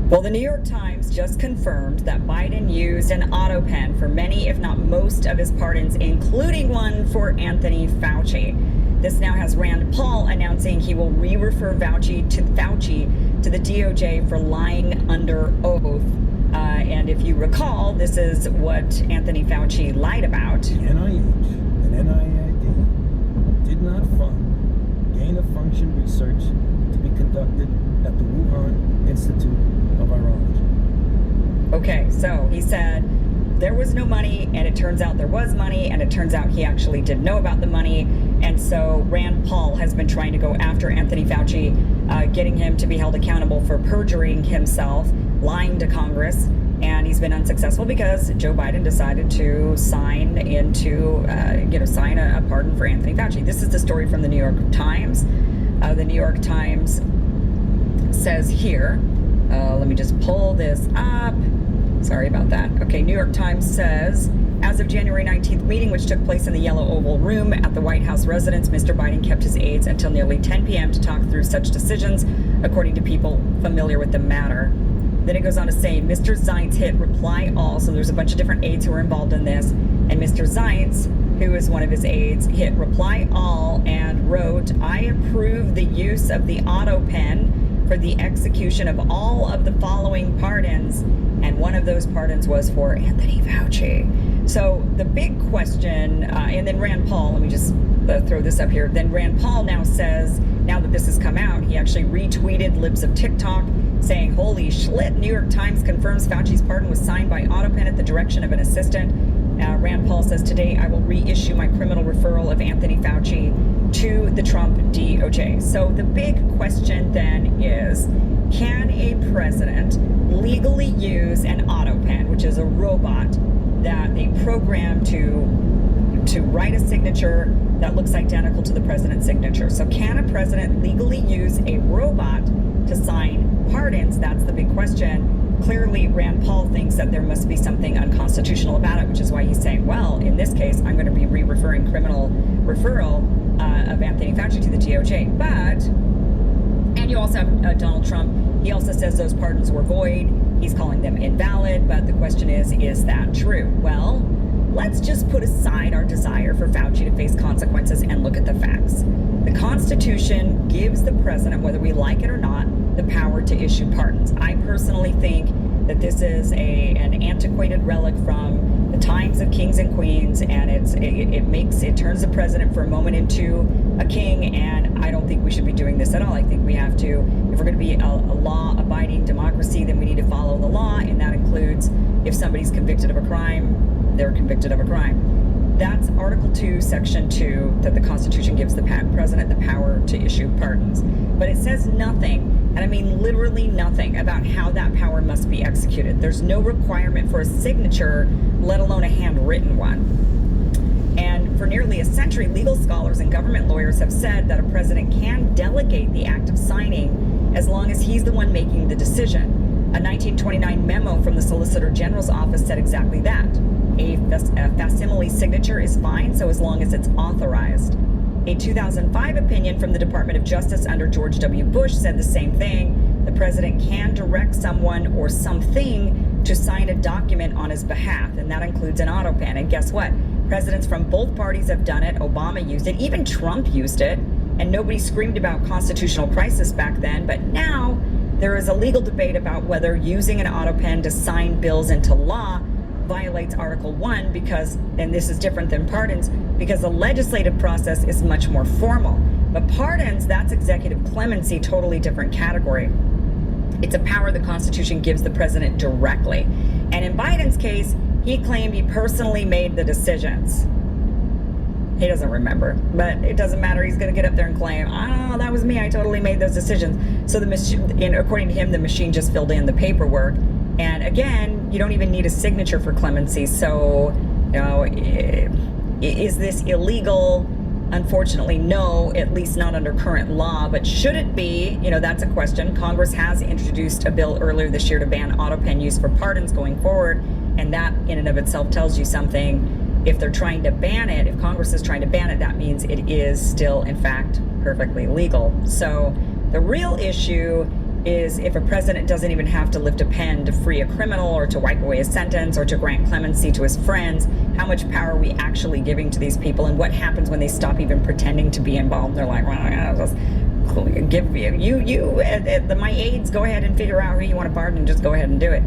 Well, the New York Times just confirmed that Biden used an auto pen for many, if not most, of his pardons, including one for Anthony Fauci. This now has Rand Paul announcing he will re-refer Fauci to the DOJ for lying under oath. And if you recall, this is what Anthony Fauci lied about. The NIH and NIAID did not fund gain-of-function research to be conducted at the Wuhan Institute of Virology. Okay, so he said there was no money, and it turns out there was money, and it turns out he actually did know about the money. And so Rand Paul has been trying to go after Anthony Fauci, getting him to be held accountable for perjuring himself, lying to Congress. And he's been unsuccessful because Joe Biden decided to sign a pardon for Anthony Fauci. This is the story from the New York Times. The New York Times says here, let me just pull this up. Sorry about that. Okay, New York Times says, as of January 19th meeting, which took place in the Yellow Oval Room at the White House residence, Mr. Biden kept his aides until nearly 10 p.m. to talk through such decisions, according to people familiar with the matter. Then it goes on to say, Mr. Zients hit reply all. So there's a bunch of different aides who are involved in this. And Mr. Zients, who is one of his aides, hit reply all and wrote, I approve the use of the auto pen for the execution of all of the following pardons. And one of those pardons was for Anthony Fauci. So the big question, and then Rand Paul, let me just throw this up here. Then Rand Paul now says, now that this has come out, he actually retweeted libs of TikTok saying, holy schlit, New York Times confirms Fauci's pardon was signed by auto pen at the direction of an assistant. Rand Paul says, today I will reissue my criminal referral of Anthony Fauci to the Trump DOJ. So the big question then is, can a president legally use an auto pen, which is a robot that they program to write a signature that looks identical to the president's signature? So can a president legally use a robot to sign pardons? That's the big question. Clearly, Rand Paul thinks that there must be something unconstitutional about it, which is why he's saying, well, in this case, I'm going to be re-referring criminal referral of Anthony Fauci to the DOJ. And you also have Donald Trump. He also says those pardons were void. He's calling them invalid. But the question is that true? Well, let's just put aside our desire for Fauci to face consequences and look at the facts. The Constitution gives the president, whether we like it or not, the power to issue pardons. I personally think that this is an antiquated relic from the times of kings and queens, and it turns the president for a moment into a king, and I don't think we should be doing this at all. I think we have to, if we're going to be a law-abiding democracy, then we need to follow the law, and that includes if somebody's convicted of a crime, they're convicted of a crime. That's Article 2, Section 2, that the Constitution gives the president the power to issue pardons. But it says nothing, and I mean literally nothing, about how that power must be executed. There's no requirement for a signature, let alone a handwritten one. And for nearly a century, legal scholars and government lawyers have said that a president can delegate the act of signing as long as he's the one making the decision. A 1929 memo from the Solicitor General's office said exactly that. A facsimile signature is fine, so as long as it's authorized. A 2005 opinion from the Department of Justice under George W. Bush said the same thing. The president can direct someone or something to sign a document on his behalf, and that includes an auto pen. And guess what? Presidents from both parties have done it. Obama used it. Even Trump used it. And nobody screamed about constitutional crisis back then. But now there is a legal debate about whether using an auto pen to sign bills into law violates Article 1 because, and this is different than pardons, because the legislative process is much more formal. But pardons, that's executive clemency, totally different category. It's a power the Constitution gives the president directly. And in Biden's case, he claimed he personally made the decisions. He doesn't remember, but it doesn't matter. He's going to get up there and claim, oh, that was me. I totally made those decisions. So the machine, according to him, the machine just filled in the paperwork. And again, you don't even need a signature for clemency. So, is this illegal? Unfortunately, no, at least not under current law. But should it be? That's a question. Congress has introduced a bill earlier this year to ban auto pen use for pardons going forward. And that in and of itself tells you something. If they're trying to ban it, if Congress is trying to ban it, that means it is still, in fact, perfectly legal. So the real issue is if a president doesn't even have to lift a pen to free a criminal or to wipe away a sentence or to grant clemency to his friends, how much power are we actually giving to these people, and what happens when they stop even pretending to be involved? They're like, well, I'll just give my aides, go ahead and figure out who you want to pardon and just go ahead and do it.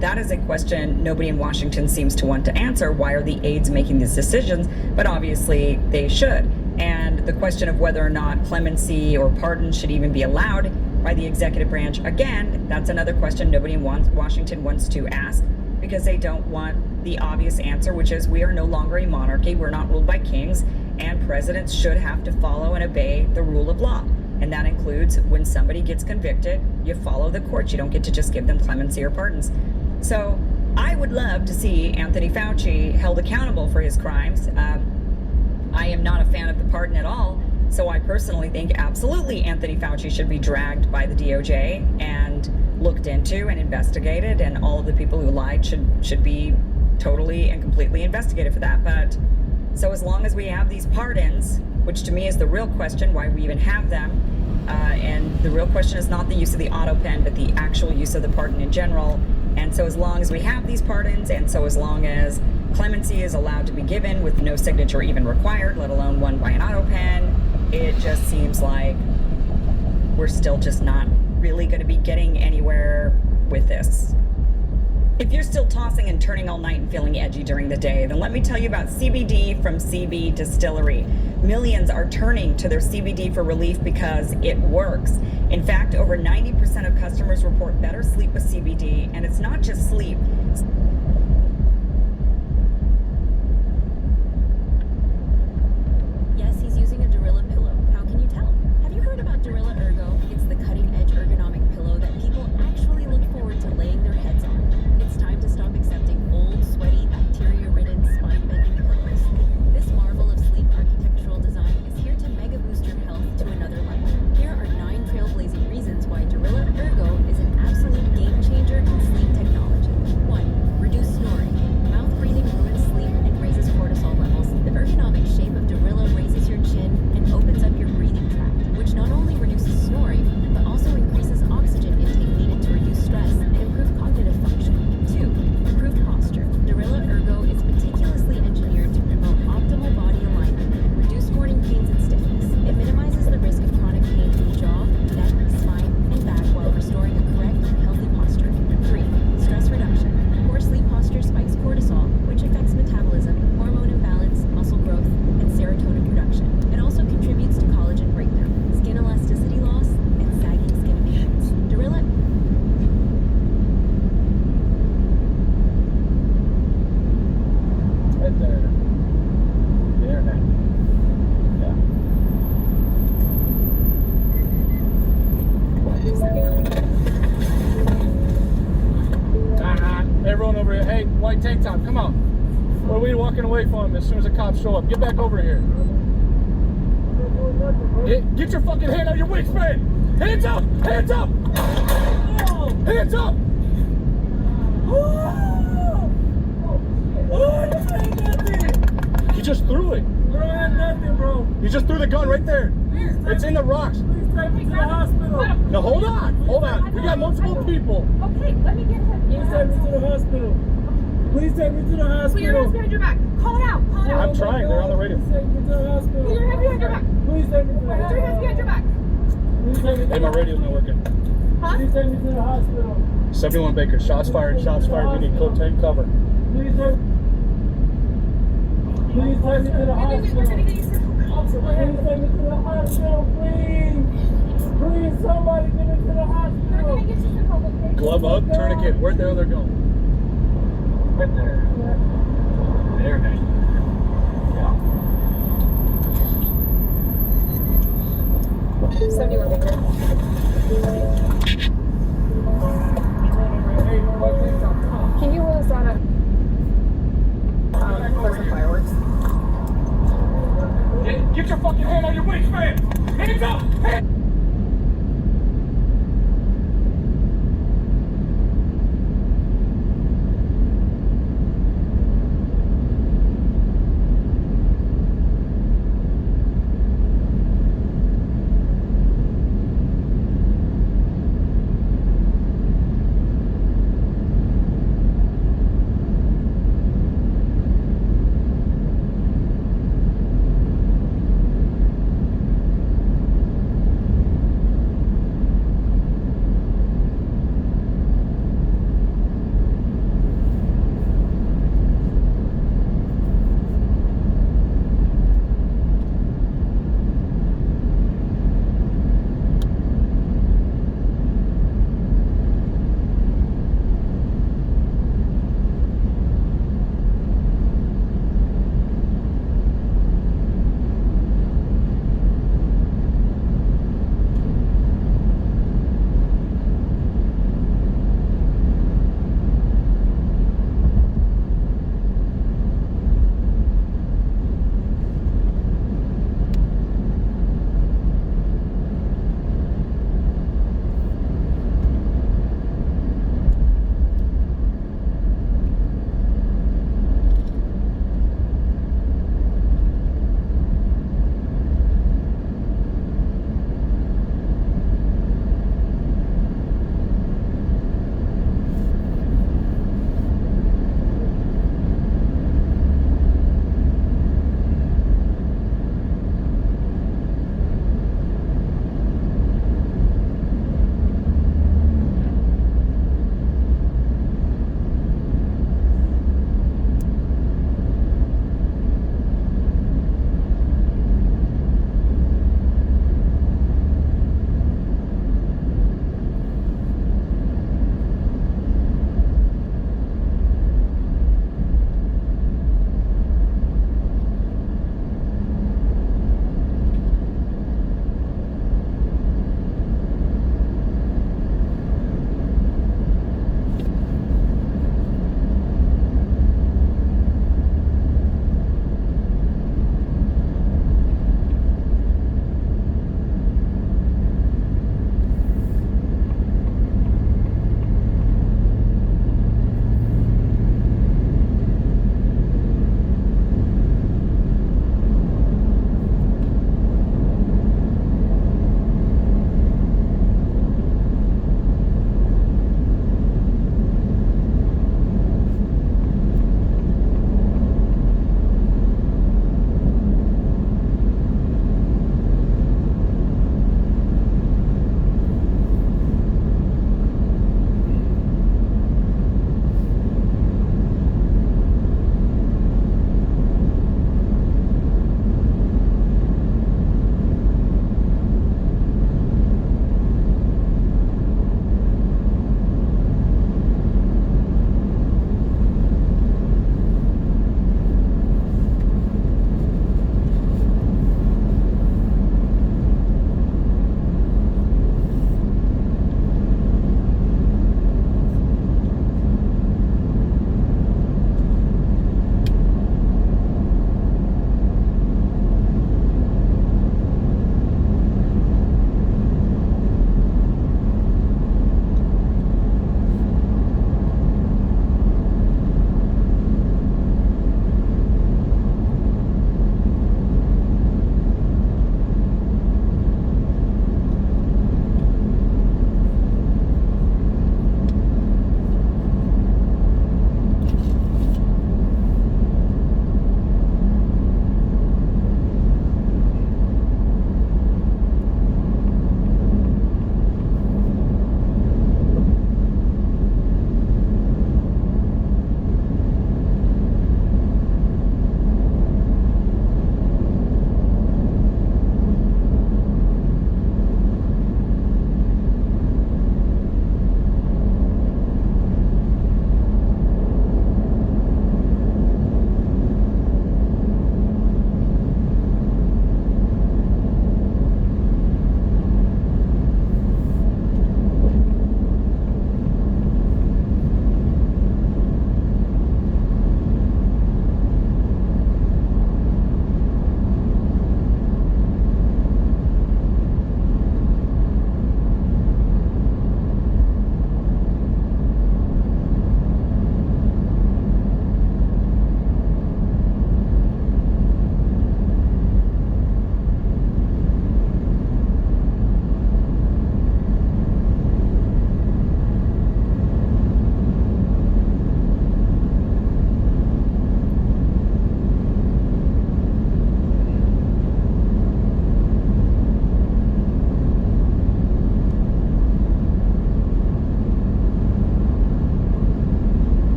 That is a question nobody in Washington seems to want to answer. Why are the aides making these decisions? But obviously they should. And the question of whether or not clemency or pardon should even be allowed by the executive branch, again, that's another question nobody in Washington wants to ask, because they don't want the obvious answer, which is we are no longer a monarchy, we're not ruled by kings, and presidents should have to follow and obey the rule of law. And that includes when somebody gets convicted, you follow the courts. You don't get to just give them clemency or pardons. So I would love to see Anthony Fauci held accountable for his crimes. I am not a fan of the pardon at all. So I personally think absolutely Anthony Fauci should be dragged by the DOJ and looked into and investigated, and all of the people who lied should be totally and completely investigated for that. But so as long as we have these pardons, which to me is the real question, why we even have them, and the real question is not the use of the auto pen, but the actual use of the pardon in general. And so as long as we have these pardons, and so as long as clemency is allowed to be given with no signature even required, let alone one by an auto pen, it just seems like we're still just not really going to be getting anywhere with this. If you're still tossing and turning all night and feeling edgy during the day, then let me tell you about CBD from CB Distillery. Millions are turning to their CBD for relief because it works. In fact, over 90% of customers report better sleep with CBD, and it's not just sleep. Yes, he's using a Dorilla pillow. How can you tell? Have you heard about Dorilla Ergo? It's the cutting-edge ergonomic pillow that people actually look forward to laying their heads on. It's time to stop accepting old, sweaty, bacteria-ridden, spine-bending pillows. This marvel of sleep architectural design is here to mega boost your health to another level. Here are 9 trailblazing reasons why Dorilla Ergo is an absolute game changer in sleep technology. 1. Reduce snoring. Mouth breathing ruins sleep and raises cortisol levels. The ergonomic shape of Dorilla raises your chin and opens up your breathing tract, which not only reduces snoring, but also increases oxygen intake needed to reduce stress and improve cognitive function. 2. Improved posture. Dorilla Ergo is meticulously engineered to promote optimal body alignment, reduce morning pains and stiffness. It minimizes the risk of chronic pain in the jaw, neck, spine, and back while restoring a correct and healthy posture. 3. Stress reduction. Poor sleep posture spikes cortisol, which affects metabolism, hormone imbalance, muscle growth, and serotonin production. It also contributes to collagen breakdown, skin elasticity loss, and sagging skin appearance. Dorilla Right there. The internet. Yeah. Everyone over here. Hey, white tank top, come on. What are we walking away from as soon as the cops show up? Get back over here. Get your fucking hand out of your waistband. Hands up! Hands up! Hands up! You just threw it. Bro, I had nothing, bro. You just threw the gun right there. It's in the rocks. Please take me to the hospital. No, hold on. Hold on. We got multiple people. Okay, let me get him. Please take me to the hospital. Please take me to the hospital. Put your hands behind your back. Call it out. Call it out. I'm trying. They're on the radio. Please take me to the hospital. Put your hands behind your back. Please take me to the Put your hands behind your back. Please take me to Hey, my radio's not working. Huh? Please take me to the hospital. 71 Baker. Shots fired. Shots fired. We need code 10 cover. Please take me to the We're hospital. gonna get you some. Please take me to the hospital, please. Please, somebody get me to the We're hospital. gonna get you some help, okay? Glove up. Tourniquet. Where'd the other go? Right there. The internet. Yeah. 71 Baker. Hey, white tank top, come on. Can you roll us on for some fireworks? Get your fucking hand out of your waistband. Hands up! Hands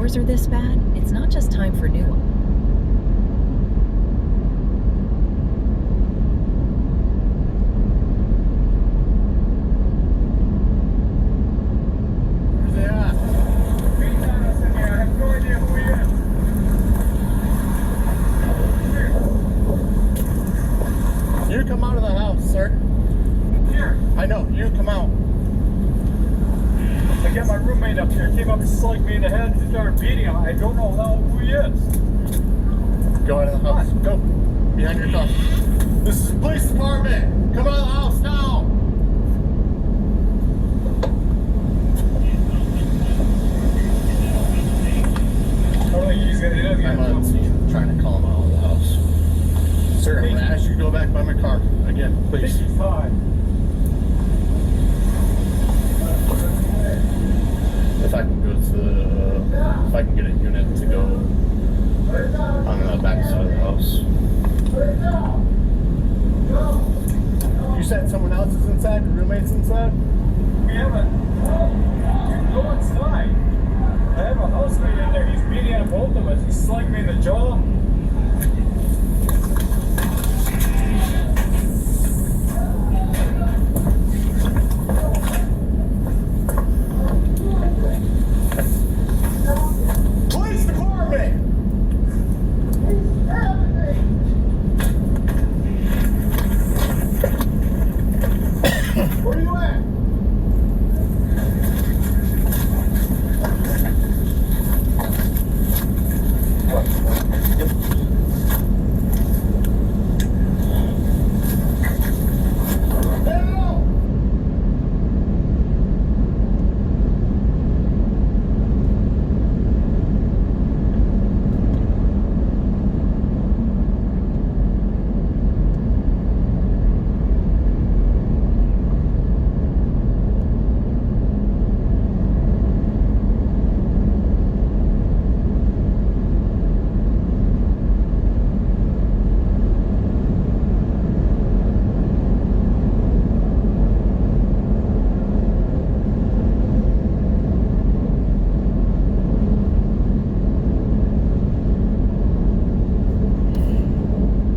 doors are this bad, it's not just time for new ones. Where's they at? I have no idea who he is. You come out of the house, sir. Here. I know, you come out. I got my roommate up here. Came up and slugged me in the head and started beating him. I don't know who he is. Go out of the house. Go. Behind your car. This is the police department. Come out of the house now. I don't think he's gonna do I'm trying to call him out of the house. Sir, I'm gonna ask you to go back by my car. Again, please. He's fine. If I can go to if I can get a unit to go on the back side of the house. You said someone else is inside? Your roommate's inside? We haven't. Go inside. I have a housemate in there. He's beating on both of us. He slugged me in the jaw.